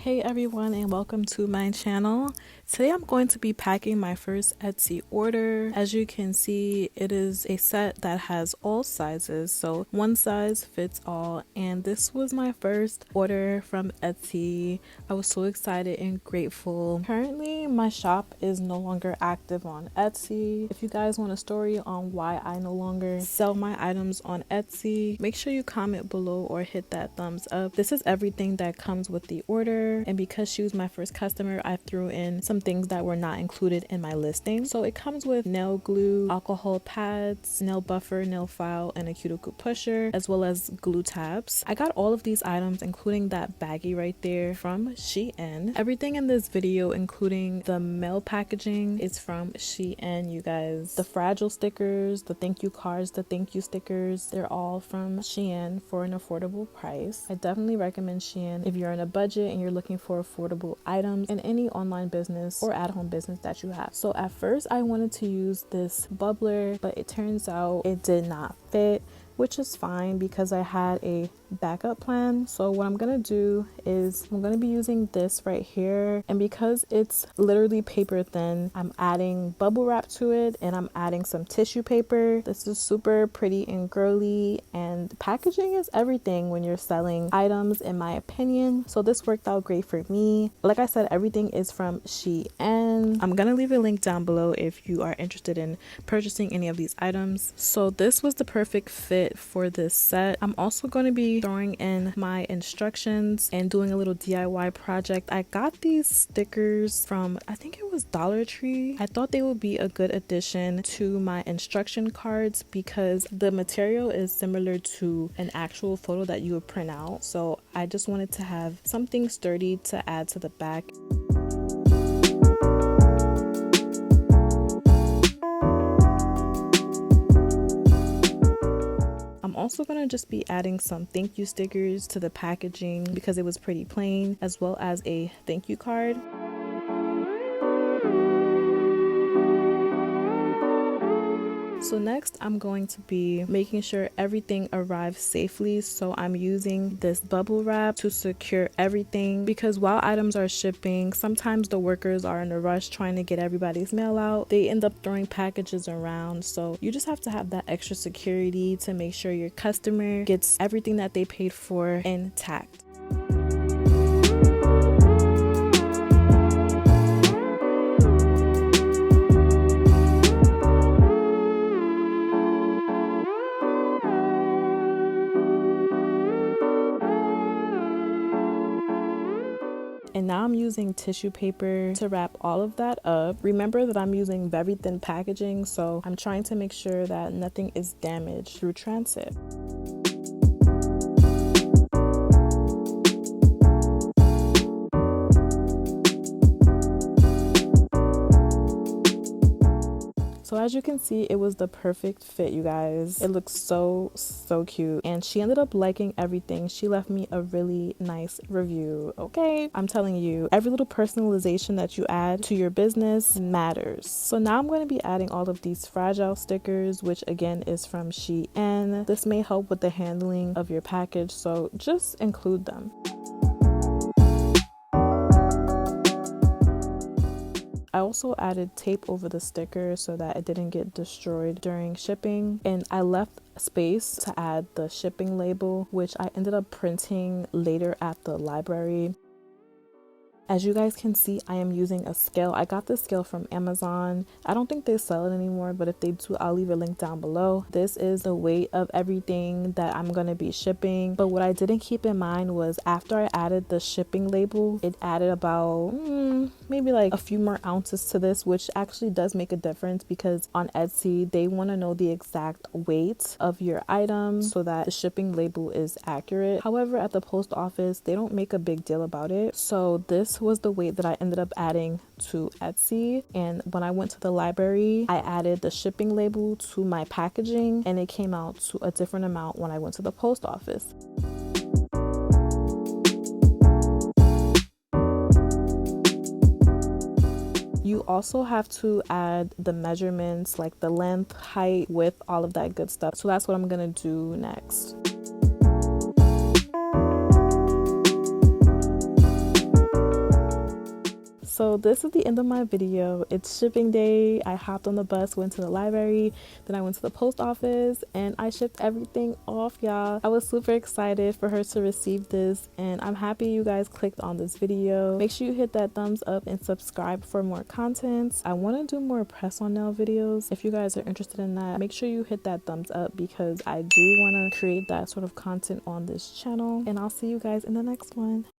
Hey everyone, and welcome to my channel. Today I'm going to be packing my first Etsy order. As you can see, it is a set that has all sizes, so one size fits all, and this was my first order from Etsy. I was so excited and grateful. Currently my shop is no longer active on Etsy. If you guys want a story on why I no longer sell my items on Etsy, make sure you comment below or hit that thumbs up. This is everything that comes with the order. And because she was my first customer, I threw in some things that were not included in my listing. So it comes with nail glue, alcohol pads, nail buffer, nail file, and a cuticle pusher, as well as glue tabs. I got all of these items, including that baggie right there, from Shein. Everything in this video, including the mail packaging, is from Shein, you guys. The fragile stickers, the thank you cards, the thank you stickers, they're all from Shein for an affordable price. I definitely recommend Shein if you're on a budget and you're looking for affordable items in any online business or at-home business that you have. So at first I wanted to use this bubbler, but it turns out it did not fit, which is fine because I had a backup plan. So what I'm gonna do is I'm gonna be using this right here, and because it's literally paper thin, I'm adding bubble wrap to it and I'm adding some tissue paper. This is super pretty and girly, and packaging is everything when you're selling items, in my opinion. So this worked out great for me. Like I said, everything is from Shein. I'm gonna leave a link down below if you are interested in purchasing any of these items. So this was the perfect fit for this set. I'm also going to be throwing in my instructions and doing a little DIY project. I got these stickers from, I think it was Dollar Tree. I thought they would be a good addition to my instruction cards because the material is similar to an actual photo that you would print out. So I just wanted to have something sturdy to add to the back. I'm also going to just be adding some thank you stickers to the packaging because it was pretty plain, as well as a thank you card. So next I'm going to be making sure everything arrives safely, so I'm using this bubble wrap to secure everything because while items are shipping, sometimes the workers are in a rush trying to get everybody's mail out. They end up throwing packages around, so you just have to have that extra security to make sure your customer gets everything that they paid for intact. And now I'm using tissue paper to wrap all of that up. Remember that I'm using very thin packaging, so I'm trying to make sure that nothing is damaged through transit. So as you can see, it was the perfect fit, you guys. It looks so cute, and she ended up liking everything. She left me a really nice review. Okay, I'm telling you, every little personalization that you add to your business matters. So now I'm going to be adding all of these fragile stickers, which again is from Shein. This may help with the handling of your package, so just include them. I also added tape over the sticker so that it didn't get destroyed during shipping, and I left space to add the shipping label, which I ended up printing later at the library. As you guys can see, I am using a scale. I got this scale from Amazon. I don't think they sell it anymore, but if they do, I'll leave a link down below. This is the weight of everything that I'm going to be shipping. But what I didn't keep in mind was after I added the shipping label, it added about maybe like a few more ounces to this, which actually does make a difference because on Etsy, they want to know the exact weight of your item so that the shipping label is accurate. However, at the post office, they don't make a big deal about it. So this was the weight that I ended up adding to Etsy, and when I went to the library, I added the shipping label to my packaging and it came out to a different amount when I went to the post office. You also have to add the measurements, like the length, height, width, all of that good stuff. So that's what I'm gonna do next. so this is the end of my video. It's shipping day. I hopped on the bus, went to the library, then I went to the post office, and I shipped everything off, y'all. I was super excited for her to receive this, and I'm happy you guys clicked on this video. Make sure you hit that thumbs up and subscribe for more content. I want to do more press on nail videos. If you guys are interested in that, make sure you hit that thumbs up because I do want to create that sort of content on this channel, and I'll see you guys in the next one.